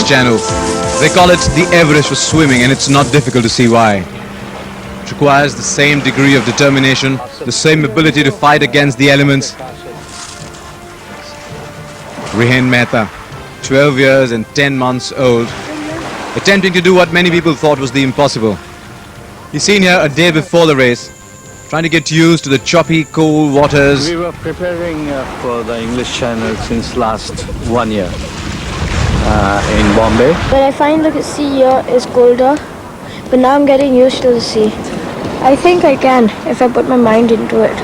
Channel. They call it the Everest for swimming, and it's not difficult to see why. It requires the same degree of determination, the same ability to fight against the elements. Rihen Mehta, 12 years and 10 months old, attempting to do what many people thought was the impossible. He's seen here a day before the race, trying to get used to the choppy, cold waters. We were preparing for the English Channel since last 1 year in Bombay. But I find the sea here is colder, but now I'm getting used to the sea. I think I can if I put my mind into it,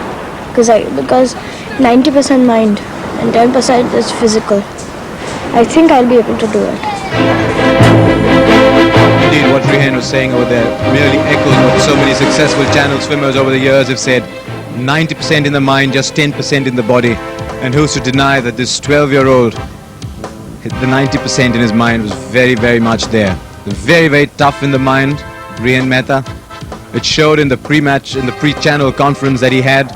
because 90% mind and 10% is physical. I think I'll be able to do it. Indeed, what Rihen was saying over there merely echoes what so many successful channel swimmers over the years have said. 90% in the mind, just 10% in the body. And who's to deny that this 12-year-old, the 90% in his mind was very, very much there. Very, very tough in the mind, Rihen Mehta. It showed in the pre-match, in the pre-channel conference that he had.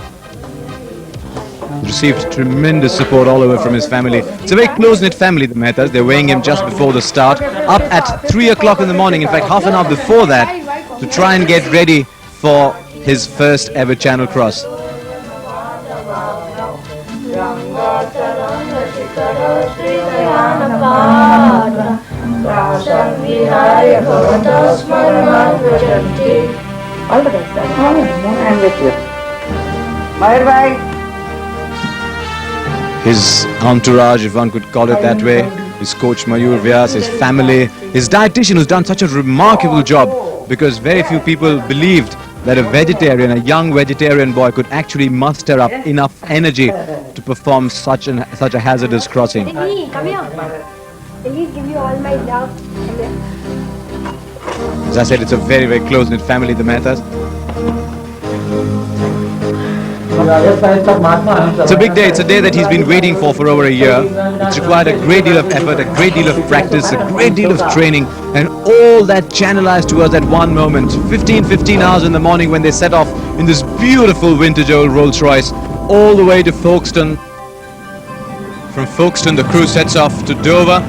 Received tremendous support all over from his family. It's a very close-knit family, the Mehtas. They're weighing him just before the start, up at 3 o'clock in the morning, in fact half an hour before that, to try and get ready for his first ever channel cross. All the best. I'm with you. Bye-bye. His entourage, if one could call it that way, his coach Mayur Vyas, his family, his dietitian who's done such a remarkable job, because very few people believed that a vegetarian, a young vegetarian boy could actually muster up enough energy to perform such a hazardous crossing. Come here. Please give you all my love. Come here. As I said, it's a very, very close-knit family, the Mehtas. It's a big day. It's a day that he's been waiting for over a year. It's required a great deal of effort, a great deal of practice, a great deal of training, and all that channelized towards that one moment. 15 hours in the morning when they set off in this beautiful vintage old Rolls Royce all the way to Folkestone. From Folkestone, the crew sets off to Dover,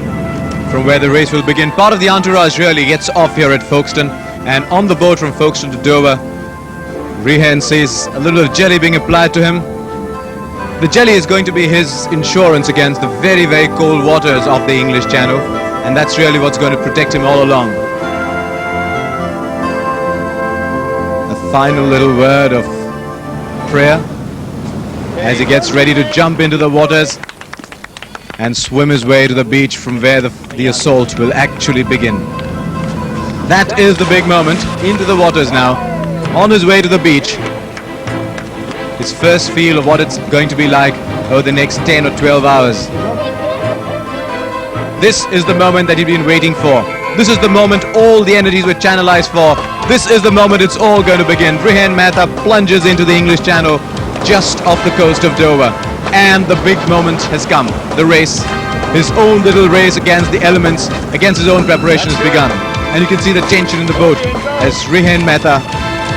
from where the race will begin. Part of the entourage really gets off here at Folkestone, and on the boat from Folkestone to Dover, Rihen sees a little of jelly being applied to him. The jelly is going to be his insurance against the very, very cold waters of the English Channel, and that's really what's going to protect him all along. A final little word of prayer as he gets ready to jump into the waters and swim his way to the beach from where the assault will actually begin. That is the big moment. Into the waters now. On his way to the beach, his first feel of what it's going to be like over the next 10 or 12 hours. This is the moment that he'd been waiting for. This is the moment all the energies were channelized for. This is the moment it's all going to begin. Rihen Mehta plunges into the English Channel just off the coast of Dover. And the big moment has come. The race, his own little race against the elements, against his own preparation has begun. And you can see the tension in the boat as Rihen Mehta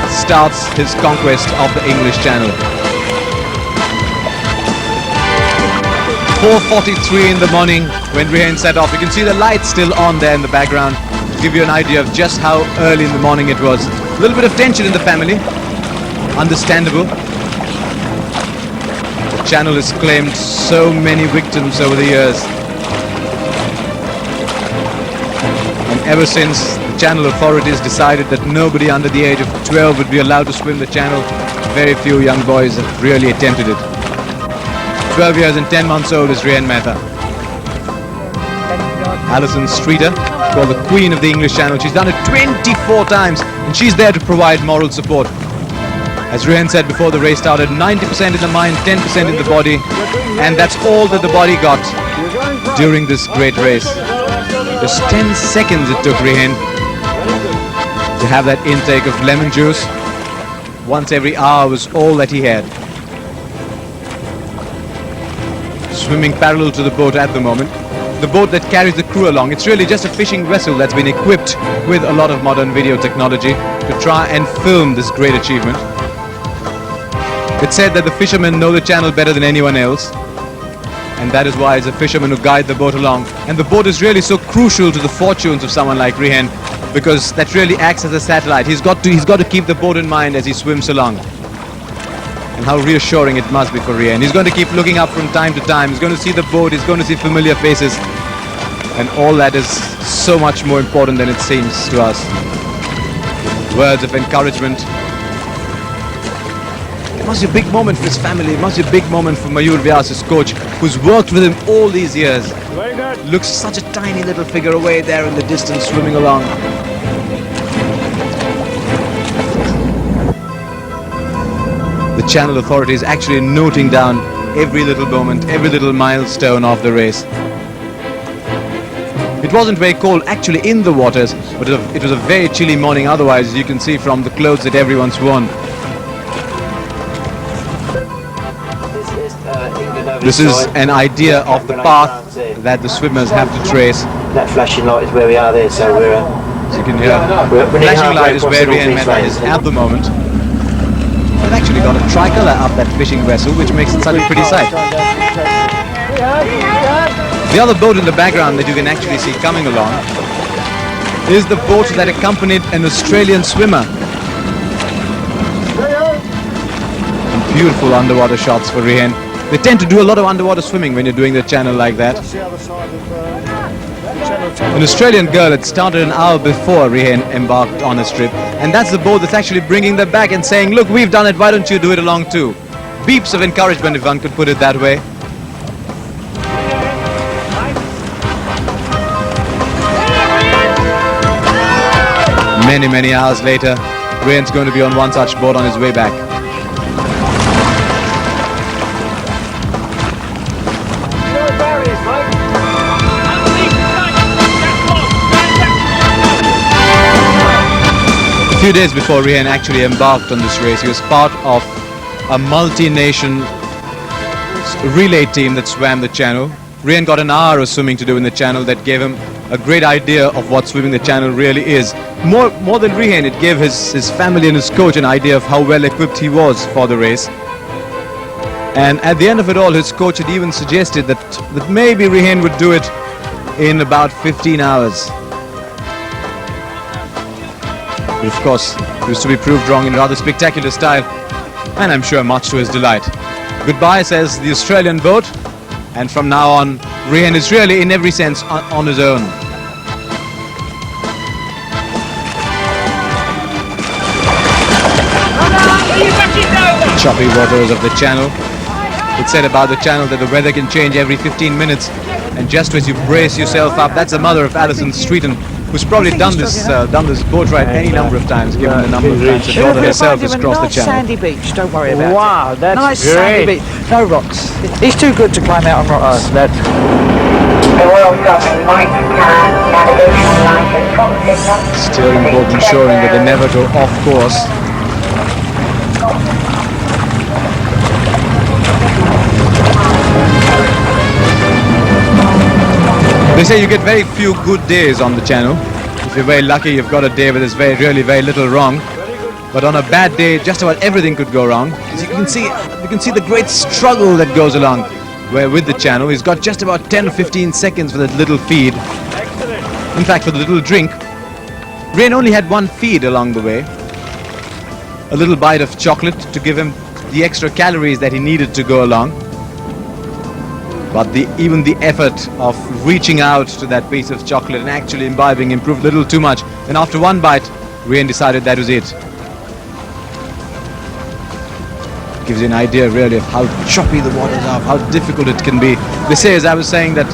starts his conquest of the English Channel. 4:43 in the morning when Rihen set off. You can see the lights still on there in the background to give you an idea of just how early in the morning it was. A little bit of tension in the family, understandable. The channel has claimed so many victims over the years. And ever since the channel authorities decided that nobody under the age of 12 would be allowed to swim the channel, very few young boys have really attempted it. 12 years and 10 months old is Rihen Mehta. Alison Streeter, called the Queen of the English Channel. She's done it 24 times and she's there to provide moral support. As Rihen said before the race started, 90% in the mind, 10% in the body, and that's all that the body got during this great race. Just 10 seconds it took Rihen to have that intake of lemon juice. Once every hour was all that he had. Swimming parallel to the boat at the moment. The boat that carries the crew along. It's really just a fishing vessel that's been equipped with a lot of modern video technology to try and film this great achievement. It's said that the fishermen know the channel better than anyone else. And that is why it's a fisherman who guide the boat along. And the boat is really so crucial to the fortunes of someone like Rihen, because that really acts as a satellite. He's got to keep the boat in mind as he swims along. And how reassuring it must be for Rihen. He's going to keep looking up from time to time. He's going to see the boat. He's going to see familiar faces. And all that is so much more important than it seems to us. Words of encouragement. It must be a big moment for his family. It must be a big moment for Mayur Vyas, his coach, who's worked with him all these years. Very good. Looks such a tiny little figure away there in the distance, swimming along. The channel authorities actually noting down every little moment, every little milestone of the race. It wasn't very cold actually in the waters, but it was a very chilly morning otherwise, you can see from the clothes that everyone's worn. This is an idea of the path that the swimmers have to trace. That flashing light is where we are there, so we're... As you can hear, flashing light is where Rihen Mehta is at the moment. They've actually got a tricolour up that fishing vessel, which makes it such a pretty sight. The other boat in the background that you can actually see coming along is the boat that accompanied an Australian swimmer. Some beautiful underwater shots for Rihen. They tend to do a lot of underwater swimming when you're doing the channel like that. An Australian girl had started an hour before Rihen embarked on his trip, and that's the boat that's actually bringing them back and saying, look, we've done it, why don't you do it along too? Beeps of encouragement, if one could put it that way. Many hours later, Rihen's going to be on one such boat on his way back. A few days before Rihen actually embarked on this race, he was part of a multi-nation relay team that swam the channel. Rihen got an hour of swimming to do in the channel that gave him a great idea of what swimming the channel really is. More than Rihen, it gave his family and his coach an idea of how well equipped he was for the race. And at the end of it all, his coach had even suggested that maybe Rihen would do it in about 15 hours. But of course, he was to be proved wrong in rather spectacular style, and I'm sure much to his delight. Goodbye, says the Australian boat, and from now on, Rihen is really in every sense on his own. Choppy waters of the channel. It's said about the channel that the weather can change every 15 minutes, and just as you brace yourself up, that's the mother of Alison Streeton, who's probably done this boat ride any number of times, given the number of times her daughter herself has crossed the channel. Sandy beach, don't worry about it. Wow, that's nice great. sandy beach, no rocks. He's too good to climb out on rocks. That's Steering boat ensuring that they never go off course. They say you get very few good days on the channel. If you're very lucky, you've got a day where there's really very little wrong. But on a bad day, just about everything could go wrong. As you can see the great struggle that goes along with the channel. He's got just about 10 or 15 seconds for that little feed. In fact, for the little drink. Rihen only had one feed along the way. A little bite of chocolate to give him the extra calories that he needed to go along. But even the effort of reaching out to that piece of chocolate and actually imbibing improved a little too much. And after one bite, Rihen decided that was it. Gives you an idea really of how choppy the waters are, how difficult it can be. They say, as I was saying, that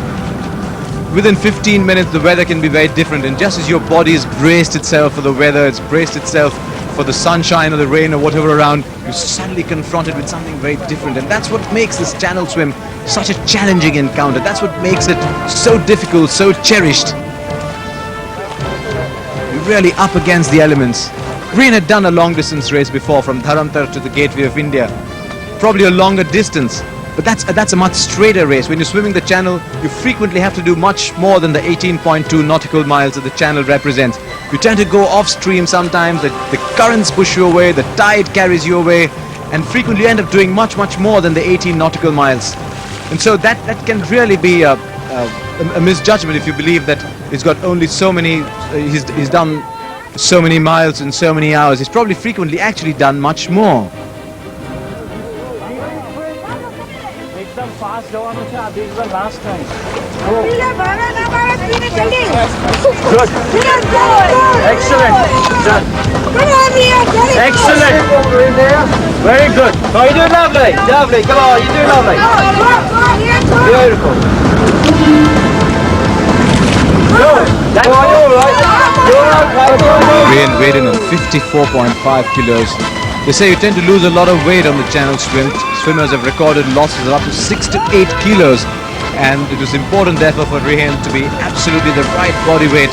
within 15 minutes the weather can be very different, and just as your body has braced itself for the weather, it's braced itself for the sunshine or the rain or whatever around, you're suddenly confronted with something very different. And that's what makes this channel swim such a challenging encounter. That's what makes it so difficult, so cherished. You're really up against the elements. Rihen had done a long distance race before from Dharamtar to the Gateway of India. Probably a longer distance, but that's a much straighter race. When you're swimming the channel, you frequently have to do much more than the 18.2 nautical miles that the channel represents. You tend to go off stream sometimes, the currents push you away, the tide carries you away, and frequently you end up doing much more than the 18 nautical miles. And so that can really be a misjudgment if you believe that he's got only so many, he's done so many miles in so many hours. He's probably frequently actually done much more. Excellent. Excellent. Very good. Oh, you're doing lovely. Lovely. Come on, you're doing lovely. Beautiful. Good. That's all right. You're okay. Rihen weighed in at 54.5 kilos. They say you tend to lose a lot of weight on the channel swim. Swimmers have recorded losses of up to 6 to 8 kilos. And it was important therefore for Rihen to be absolutely the right body weight.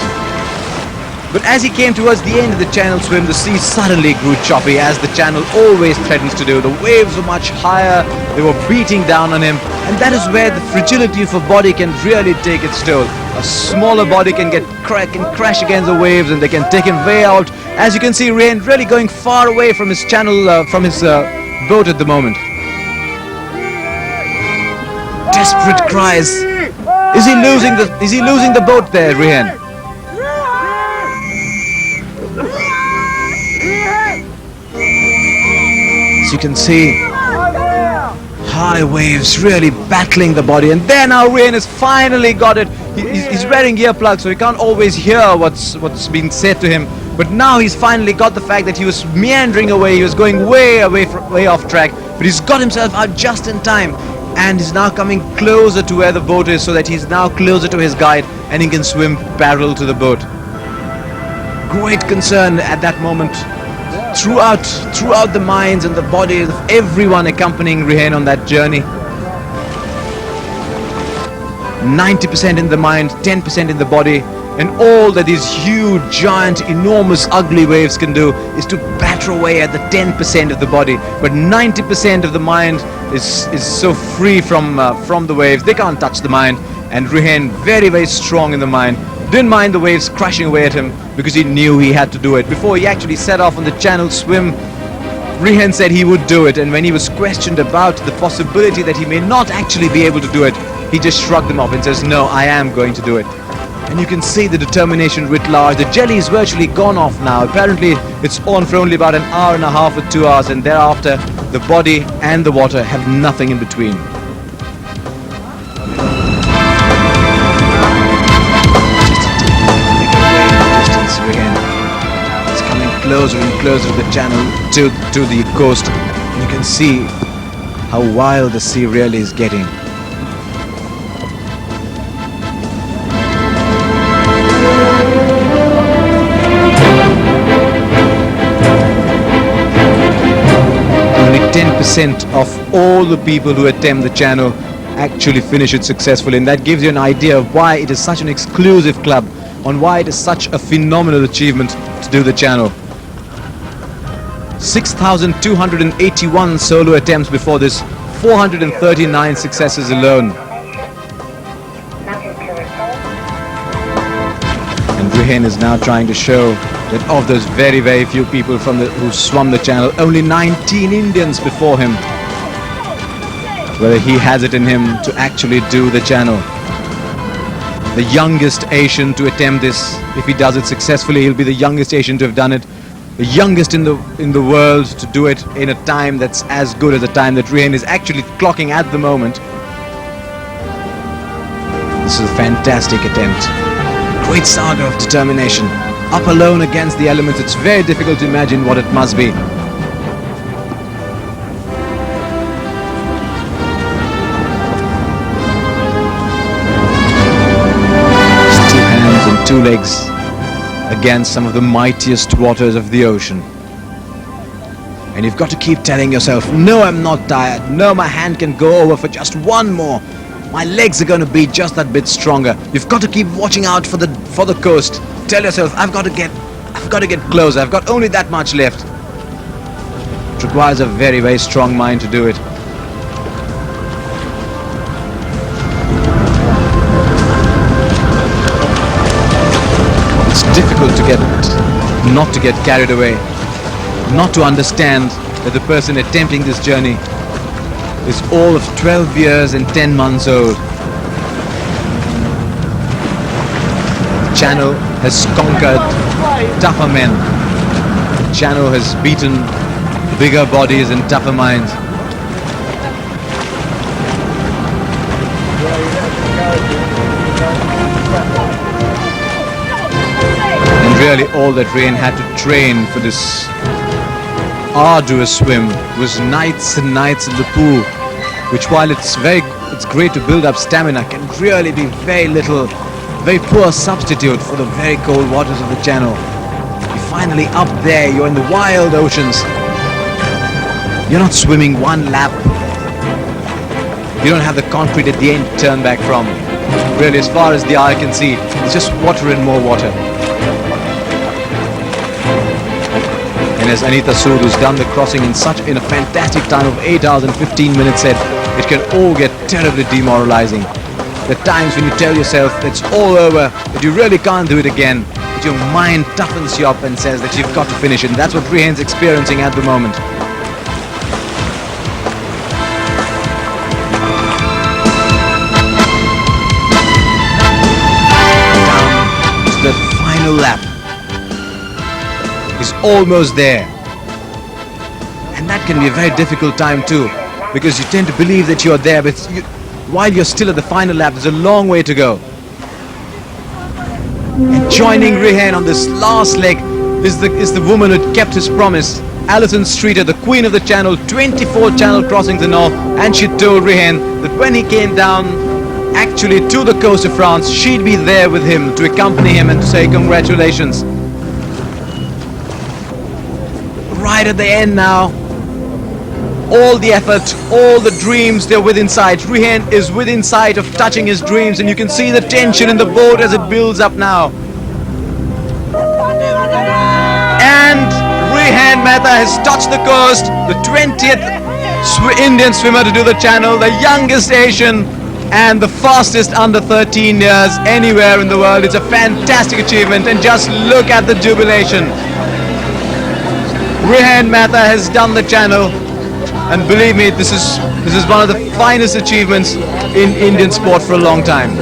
But as he came towards the end of the channel swim, the sea suddenly grew choppy, as the channel always threatens to do. The waves were much higher, they were beating down on him, and that is where the fragility of a body can really take its toll. A smaller body can crash against the waves, and they can take him way out. As you can see, Rihen really going far away from his channel, from his boat at the moment. Desperate cries. Is he losing the boat there, Rihen? As you can see, high waves really battling the body, and there now Rihen has finally got it. He's wearing earplugs, so he can't always hear what's being said to him. But now he's finally got the fact that he was meandering away, he was going way off track, but he's got himself out just in time, and he's now coming closer to where the boat is, so that he's now closer to his guide and he can swim parallel to the boat. Great concern at that moment throughout the minds and the bodies of everyone accompanying Rihen on that journey. 90% in the mind, 10% in the body, and all that these huge, giant, enormous, ugly waves can do is to batter away at the 10% of the body. But 90% of the mind is so free from the waves. They can't touch the mind, and Rihen very, very strong in the mind. Didn't mind the waves crashing away at him because he knew he had to do it. Before he actually set off on the channel swim, Rihen said he would do it, and when he was questioned about the possibility that he may not actually be able to do it, he just shrugged them off and says, no, I am going to do it. And you can see the determination writ large. The jelly is virtually gone off now. Apparently it's on for only about an hour and a half or 2 hours, and thereafter the body and the water have nothing in between. It's coming closer and closer to the channel, to the coast, and you can see how wild the sea really is getting. Only 10% of all the people who attempt the channel actually finish it successfully, and that gives you an idea of why it is such an exclusive club, on why it is such a phenomenal achievement to do the channel. 6,281 solo attempts before this, 439 successes alone. And Rihen is now trying to show that of those very, very few people who swum the channel, only 19 Indians before him, whether he has it in him to actually do the channel. The youngest Asian to attempt this. If he does it successfully, he'll be the youngest Asian to have done it. The youngest in the world to do it in a time that's as good as the time that Rihen is actually clocking at the moment. This is a fantastic attempt. Great saga of determination. Up alone against the elements, it's very difficult to imagine what it must be. Two legs against some of the mightiest waters of the ocean. And you've got to keep telling yourself, no, I'm not tired. No, my hand can go over for just one more. My legs are going to be just that bit stronger. You've got to keep watching out for the coast. Tell yourself, I've got to get closer. I've got only that much left. It requires a very, very strong mind to do it. Difficult to not to get carried away, not to understand that the person attempting this journey is all of 12 years and 10 months old. The Channel has conquered tougher men. The Channel has beaten bigger bodies and tougher minds. And really all that Rihen had to train for this arduous swim was nights and nights in the pool, which while it's great to build up stamina, can really be very poor substitute for the very cold waters of the Channel. You're finally up there, you're in the wild oceans. You're not swimming one lap. You don't have the concrete at the end to turn back from. Really, as far as the eye can see, it's just water and more water. And as Anita Sood, who's done the crossing in a fantastic time of 8 hours and 15 minutes, said, it can all get terribly demoralizing. There are times when you tell yourself it's all over, that you really can't do it again, but your mind toughens you up and says that you've got to finish it. And that's what Rihen's experiencing at the moment. Down to the final lap. He's almost there. And that can be a very difficult time too, because you tend to believe that you're there, but while you're still at the final lap, there's a long way to go. And joining Rihen on this last leg is the woman who kept his promise, Alison Streeter, the queen of the Channel, 24 Channel crossings in all, and she told Rihen that when he came down actually to the coast of France, she'd be there with him to accompany him and to say congratulations. Right at the end now, all the effort, all the dreams, they're within sight. Rihen is within sight of touching his dreams, and you can see the tension in the boat as it builds up now. And Rihen Mehta has touched the coast, the 20th Indian swimmer to do the Channel, the youngest Asian, and the fastest under 13 years anywhere in the world. It's a fantastic achievement, and just look at the jubilation. Rihen Mehta has done the Channel. And believe me, this is one of the finest achievements in Indian sport for a long time.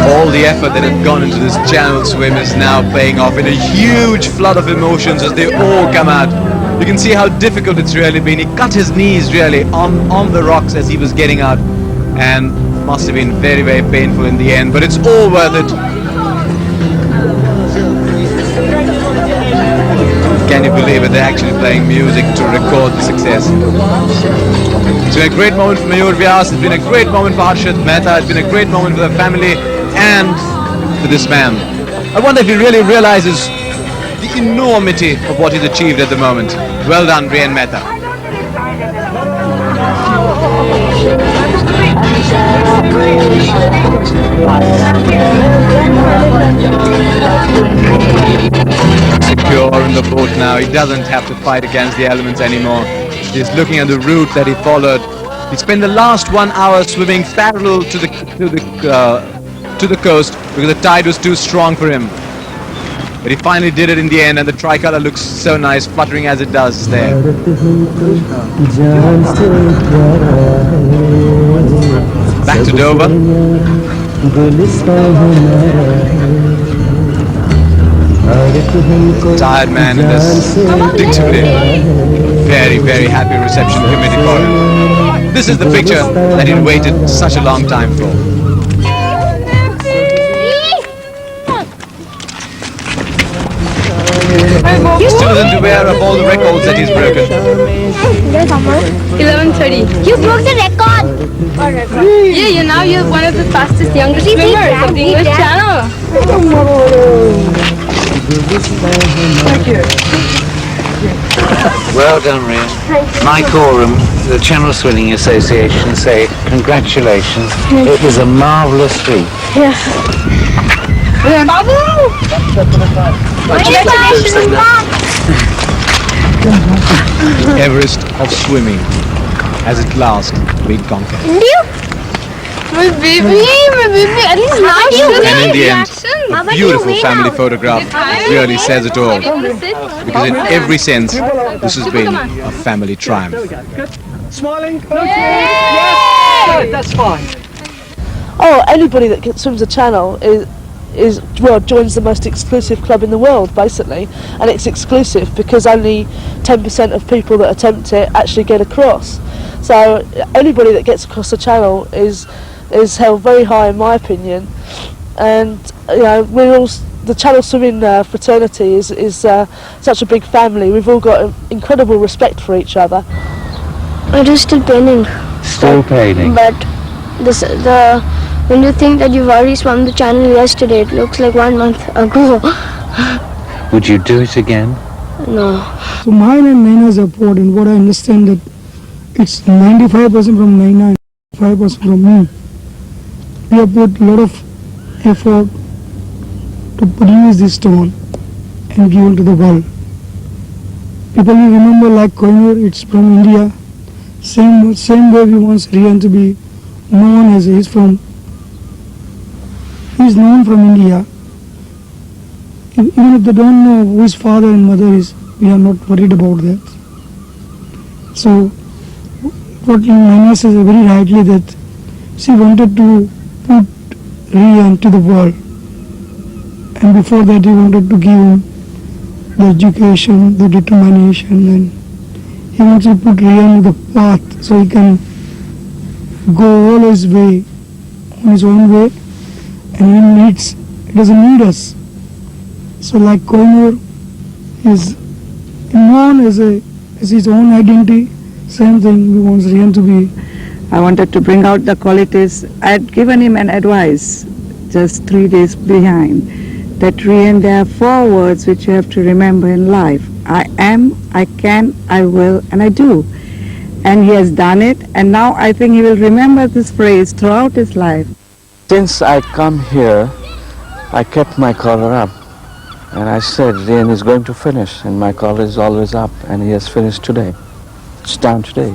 All the effort that had gone into this Channel swim is now paying off in a huge flood of emotions as they all come out. You can see how difficult it's really been. He cut his knees really on the rocks as he was getting out, and must have been very, very painful in the end, but it's all worth it. Can you believe it? They're actually playing music to record the success. It's been a great moment for Mayur Vyas, it's been a great moment for Rihen Mehta, it's been a great moment for the family and for this man. I wonder if he really realizes the enormity of what he's achieved at the moment. Well done, Rihen Mehta. Secure in the boat now. He doesn't have to fight against the elements anymore. He's looking at the route that he followed. He spent the last 1 hour swimming parallel to the coast because the tide was too strong for him. But he finally did it in the end, and the tricolor looks so nice, fluttering as it does there. Back to Dover. Tired man, and there's predictably very, very happy reception committee for him. This is the picture that he waited such a long time for. He still isn't aware of all the records that he's broken. 11:30. You broke the record! Yeah, you're one of the fastest youngest swimmers of the English Channel. Thank you. Well done, Rihen. My quorum, the Channel Swimming Association, say congratulations. It was a marvellous feat. Yeah. Babu! The Everest of swimming has at last been conquered. My baby, at least now you And in the end, a beautiful family photograph really says it all. Because in every sense, this has been a family triumph. Smiling. Yes, that's fine. Oh, anybody that swims a channel joins the most exclusive club in the world, basically, and it's exclusive because only 10% of people that attempt it actually get across. So anybody that gets across the channel is held very high, in my opinion. And you know, the channel swimming fraternity is such a big family. We've all got incredible respect for each other. It is still paining. Still paining. But when you think that you've already swum the channel yesterday, it looks like 1 month ago. Would you do it again? No. So mine and Naina's report, and what I understand that it's 95% from Naina and 5% from me. We have put a lot of effort to produce this stone and give it to the world. People will remember like Koinur, it's from India. Same way we want Rihen to be known as he's known from India. Even if they don't know who his father and mother is, we are not worried about that. So what Naina says very rightly that she wanted to put Rihen to the world, and before that he wanted to give him the education, the determination, and he wants to put Rihen on the path so he can go all his way, on his own way, and he doesn't need us. So like Koinur is known as his own identity, same thing we want Rihen to be. I wanted to bring out the qualities. I had given him an advice just 3 days behind, that Rihen, there are 4 words which you have to remember in life. I am, I can, I will, and I do. And he has done it, and now I think he will remember this phrase throughout his life. Since I come here, I kept my collar up. And I said, Rihen is going to finish, and my collar is always up, and he has finished today. It's done today.